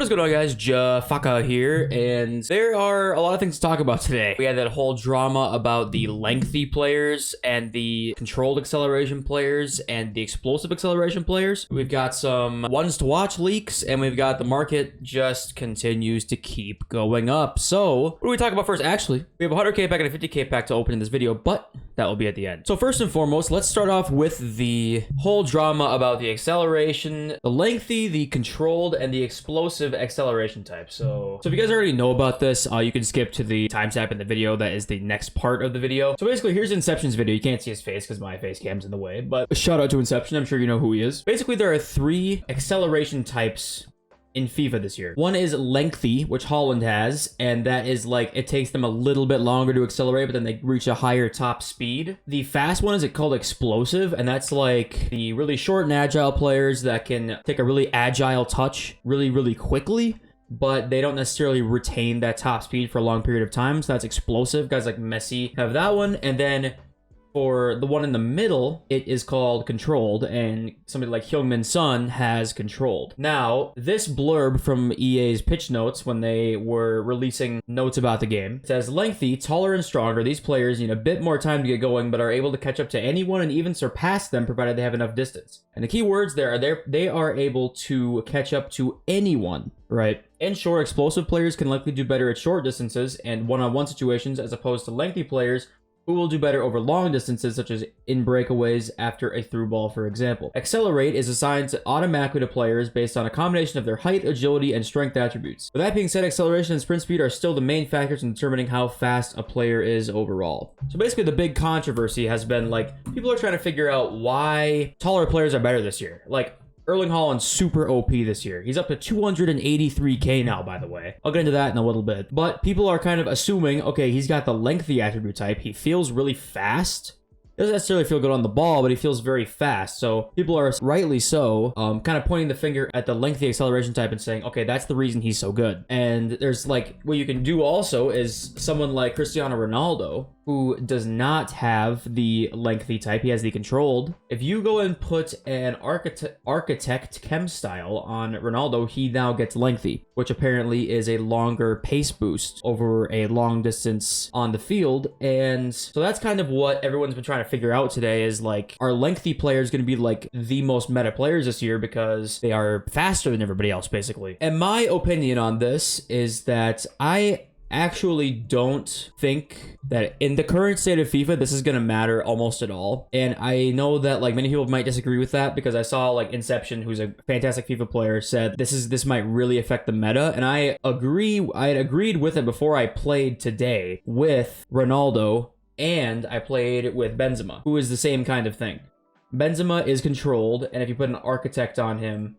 What is going on, guys? Jafaka here, and there are a lot of things to talk about today. We had that whole drama about the lengthy players and the controlled acceleration players and the explosive acceleration players. We've got some ones to watch leaks, and we've got the market just continues to keep going up. So, what do we talk about first? Actually, we have a 100k pack and a 50k pack to open in this video, but that will be at the end. So first and foremost, let's start off with the whole drama about the acceleration, the lengthy, the controlled, and the explosive acceleration type. So if you guys already know about this, you can skip to the timestamp in the video. That is the next part of the video. So basically, here's Inception's video. You can't see his face because my face cam's in the way, but a shout out to Inception. I'm sure you know who he is. Basically, there are 3 acceleration types in FIFA this year. One is lengthy, which Holland has, and that is like, it takes them a little bit longer to accelerate, but then they reach a higher top speed. The fast one is called explosive, and that's like the really short and agile players that can take a really agile touch really quickly, but they don't necessarily retain that top speed for a long period of time. So that's explosive. Guys like Messi have that one, and then for the one in the middle, it is called controlled, and somebody like Heung-min Son has controlled. Now, this blurb from EA's pitch notes when they were releasing notes about the game says, lengthy, taller, and stronger, these players need a bit more time to get going, but are able to catch up to anyone and even surpass them provided they have enough distance. And the key words there are they are able to catch up to anyone, right? In short, explosive players can likely do better at short distances and one-on-one situations as opposed to lengthy players who will do better over long distances, such as in breakaways after a through ball, for example. Accelerate is assigned automatically to players based on a combination of their height, agility, and strength attributes. With that being said, acceleration and sprint speed are still the main factors in determining how fast a player is overall. So basically, the big controversy has been, like, people are trying to figure out why taller players are better this year. Like, Erling Haaland's super OP this year. He's up to 283k now, by the way. I'll get into that in a little bit. But people are kind of assuming, okay, he's got the lengthy attribute type. He feels really fast. Doesn't necessarily feel good on the ball, but he feels very fast. So people are rightly so kind of pointing the finger at the lengthy acceleration type and saying, okay, that's the reason he's so good. And there's like, what you can do also is someone like Cristiano Ronaldo, who does not have the lengthy type. He has the controlled. If you go and put an architect chem style on Ronaldo, he now gets lengthy, which apparently is a longer pace boost over a long distance on the field. And so that's kind of what everyone's been trying to figure out today is, like, are lengthy players going to be like the most meta players this year because they are faster than everybody else, basically. And my opinion on this is that I actually don't think that in the current state of FIFA, this is going to matter almost at all. And I know that, like, many people might disagree with that because I saw, like, Inception, who's a fantastic FIFA player, said this might really affect the meta. And I agree. I had agreed with it before I played today with Ronaldo, and I played with Benzema, who is the same kind of thing. Benzema is controlled, and if you put an architect on him,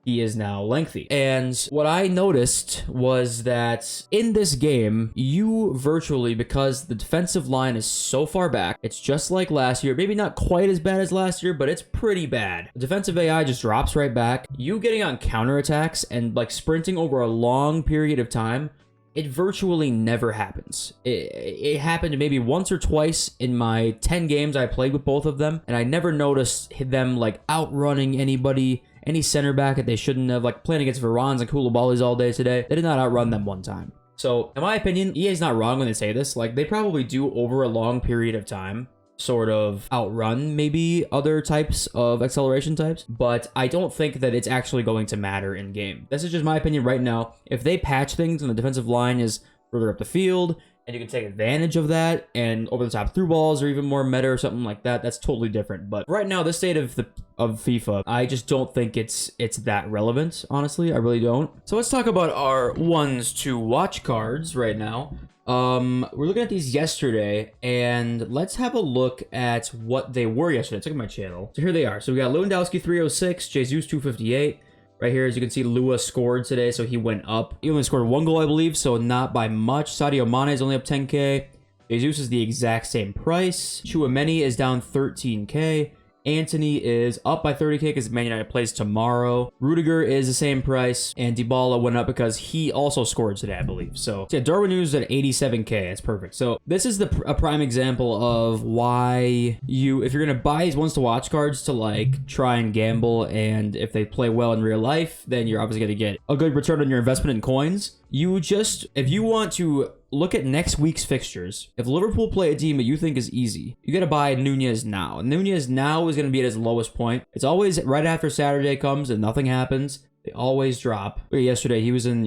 he is now lengthy. And what I noticed was that in this game, you virtually, because the defensive line is so far back, it's just like last year, maybe not quite as bad as last year, but it's pretty bad. The defensive AI just drops right back. You getting on counterattacks and like sprinting over a long period of time, it virtually never happens. It happened maybe once or twice in my 10 games I played with both of them, and I never noticed them like outrunning anybody, any center back that they shouldn't have, like playing against Varans and Koulibaly's all day today. They did not outrun them one time. So, in my opinion, EA's not wrong when they say this. Like, they probably do over a long period of time sort of outrun maybe other types of acceleration types, but I don't think that it's actually going to matter in game. This is just my opinion right now. If they patch things and the defensive line is further up the field and you can take advantage of that and over the top through balls or even more meta or something like that, that's totally different. But right now, this state of FIFA, I just don't think it's that relevant, honestly. I really don't. So let's talk about our ones to watch cards right now. We're looking at these yesterday, and let's have a look at what they were yesterday. Let's look at my channel. So here they are. So we got Lewandowski 306, Jesus 258. Right here, as you can see, Lua scored today, so he went up. He only scored 1 goal, I believe, so not by much. Sadio Mane is only up 10k. Jesus is the exact same price. Chouameni is down 13k. Antony is up by 30k because Man United plays tomorrow. Rudiger is the same price, and Dybala went up because he also scored today, I believe. So yeah, Darwin Núñez at 87k. That's perfect. So this is a prime example of why if you're gonna buy these ones to watch cards to like try and gamble, and if they play well in real life, then you're obviously gonna get a good return on your investment in coins. If you want to look at next week's fixtures, if Liverpool play a team that you think is easy, you got to buy Núñez now. Núñez now is going to be at his lowest point. It's always right after Saturday comes and nothing happens. They always drop. Yesterday, he was in,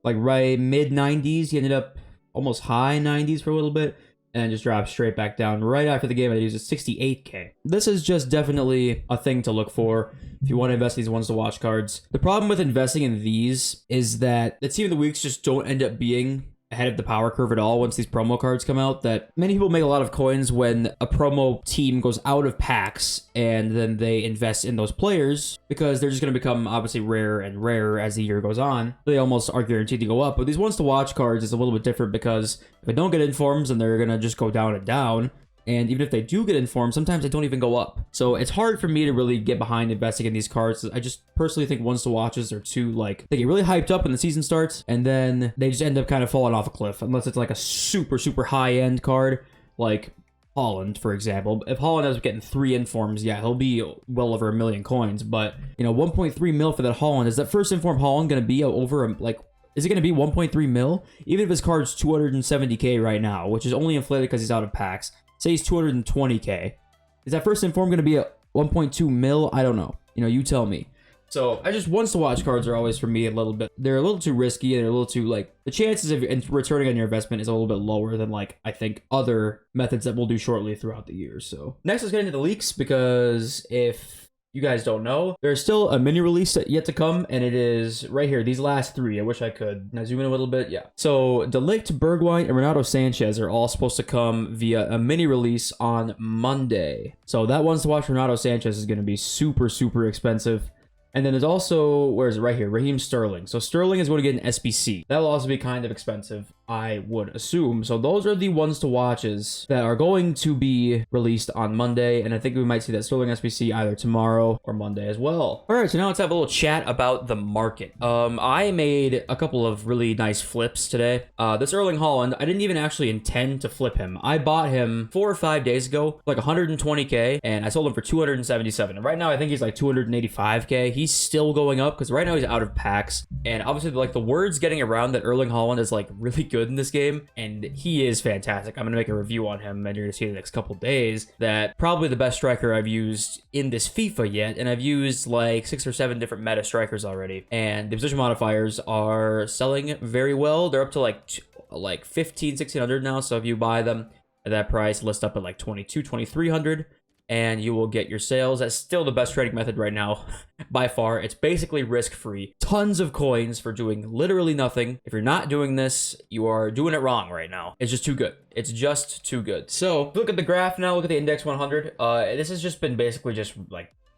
like right mid 90s. He ended up almost high 90s for a little bit and just dropped straight back down right after the game. He was at 68k. This is just definitely a thing to look for if you want to invest in these ones to watch cards. The problem with investing in these is that the team of the weeks just don't end up being ahead of the power curve at all once these promo cards come out. That many people make a lot of coins when a promo team goes out of packs and then they invest in those players because they're just going to become obviously rarer and rarer as the year goes on. They almost are guaranteed to go up. But these ones to watch cards is a little bit different because if they don't get informs, then they're going to just go down and down. And even if they do get informed, sometimes they don't even go up. So it's hard for me to really get behind investing in these cards. I just personally think ones to watches are too, they get really hyped up when the season starts, and then they just end up kind of falling off a cliff, unless it's like a super, super high-end card, like Haaland, for example. If Haaland ends up getting 3 informs, yeah, he'll be well over 1 million coins. But, 1.3 mil for that Haaland. Is that first inform Haaland going to be over, is it going to be 1.3 mil? Even if his card's 270k right now, which is only inflated because he's out of packs. Say he's 220k. Is that first inform going to be a 1.2 mil? I don't know. You tell me. So I just ones to watch cards are always for me they're a little too risky, and they're a little too the chances of returning on your investment is a little bit lower than I think other methods that we'll do shortly throughout the year. So next, let's get into the leaks, because if you guys don't know, there's still a mini release yet to come, and it is right here. These last 3. I wish I could. Can I zoom in a little bit? Yeah. So De Ligt, Bergwijn, and Renato Sanchez are all supposed to come via a mini release on Monday. So that one's to watch. Renato Sanchez is going to be super, super expensive. And then there's also, where is it? Right here, Raheem Sterling. So Sterling is going to get an SBC. That'll also be kind of expensive, I would assume. So those are the ones to watches that are going to be released on Monday. And I think we might see that Sterling SBC either tomorrow or Monday as well. All right, so now let's have a little chat about the market. I made a couple of really nice flips today. This Erling Haaland, I didn't even actually intend to flip him. I bought him 4 or 5 days ago, like 120k, and I sold him for 277. And right now, I think he's like 285k. He's still going up because right now he's out of packs. And obviously, the word's getting around that Erling Haaland is really good in this game, and he is fantastic. I'm gonna make a review on him, and you're gonna see in the next couple days that probably the best striker I've used in this FIFA yet, and I've used 6 or 7 different meta strikers already, and the position modifiers are selling very well. They're up to like 1600 now, so if you buy them at that price, list up at 2300, and you will get your sales. That's still the best trading method right now by far. It's basically risk-free. Tons of coins for doing literally nothing. If you're not doing this, you are doing it wrong right now. It's just too good. It's just too good. So look at the graph now. Look at the index 100. This has just been basically just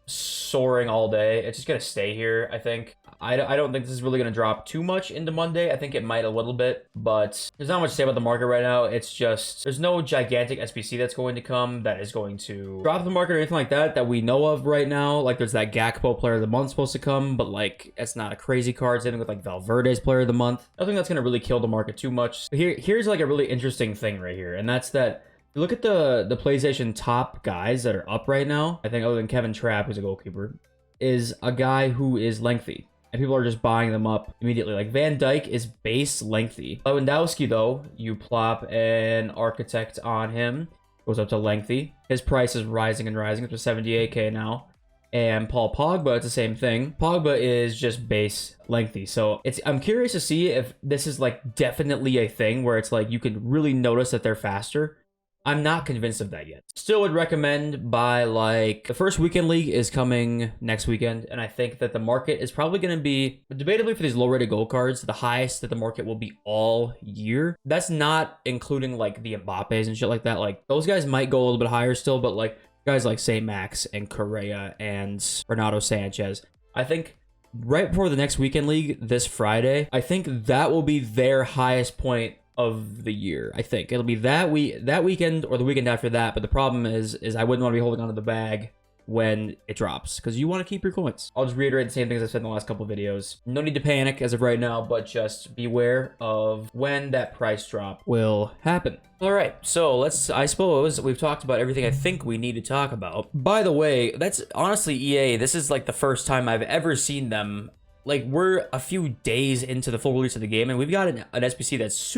soaring all day. It's just gonna stay here, I think. I don't think this is really gonna drop too much into Monday. I think it might a little bit, but there's not much to say about the market right now. It's just there's no gigantic SBC that's going to come that is going to drop the market or anything like that we know of right now. There's that Gakpo player of the month supposed to come, but it's not a crazy card. Same with Valverde's player of the month. Nothing that's gonna really kill the market too much. Here's a really interesting thing right here, and that's that. Look at the PlayStation top guys that are up right now. I think other than Kevin Trapp, who's a goalkeeper, is a guy who is lengthy. And people are just buying them up immediately. Van Dijk is base lengthy. Lewandowski, though, you plop an architect on him. Goes up to lengthy. His price is rising and rising. It's to 78k now. And Paul Pogba, it's the same thing. Pogba is just base lengthy. So I'm curious to see if this is definitely a thing where it's you can really notice that they're faster. I'm not convinced of that yet. Still would recommend buy the first weekend league is coming next weekend, and I think that the market is probably going to be, debatably for these low-rated gold cards, the highest that the market will be all year. That's not including the Mbappes and shit like that. Those guys might go a little bit higher still, but guys like St. Max and Correa and Renato Sanchez, I think right before the next weekend league this Friday, I think that will be their highest point of the year. I think it'll be that weekend or the weekend after that. But the problem is I wouldn't want to be holding onto the bag when it drops because you want to keep your coins. I'll just reiterate the same things I've said in the last couple of videos. No need to panic as of right now, but just beware of when that price drop will happen. All right, so I suppose we've talked about everything I think we need to talk about. By the way, that's honestly EA. This is like the first time I've ever seen them. Like, we're a few days into the full release of the game, and we've got an SPC that's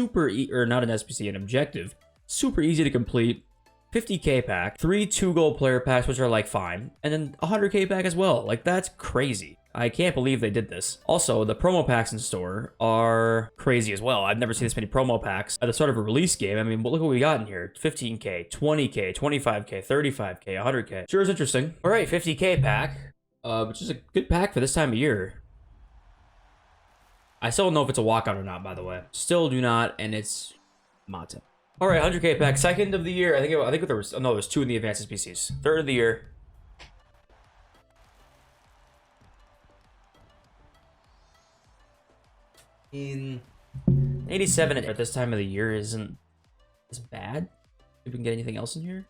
or not an SPC, an objective, super easy to complete. 50k pack, 3 2-goal player packs, which are like fine, and then 100k pack as well. Like, that's crazy. I can't believe they did this. Also, the promo packs in store are crazy as well. I've never seen this many promo packs at the start of a release game. I mean, look what we got in here. 15k, 20k, 25k, 35k, 100k. Sure is interesting. All right, 50k pack, which is a good pack for this time of year. I still don't know if it's a walkout or not, by the way. Still do not, and it's Mata. All right, 100k pack, second of the year. I think there was, no, there's 2 in the advanced species. Third of the year. In 87 at this time of the year isn't as bad. If we can get anything else in here.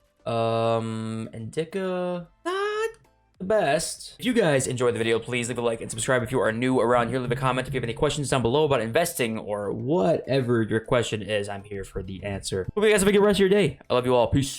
Indica, not the best. If you guys enjoyed the video, please leave a like and subscribe if you are new around here. Leave a comment if you have any questions down below about investing or whatever your question is. I'm here for the answer. Hope you guys have a good rest of your day. I love you all. Peace.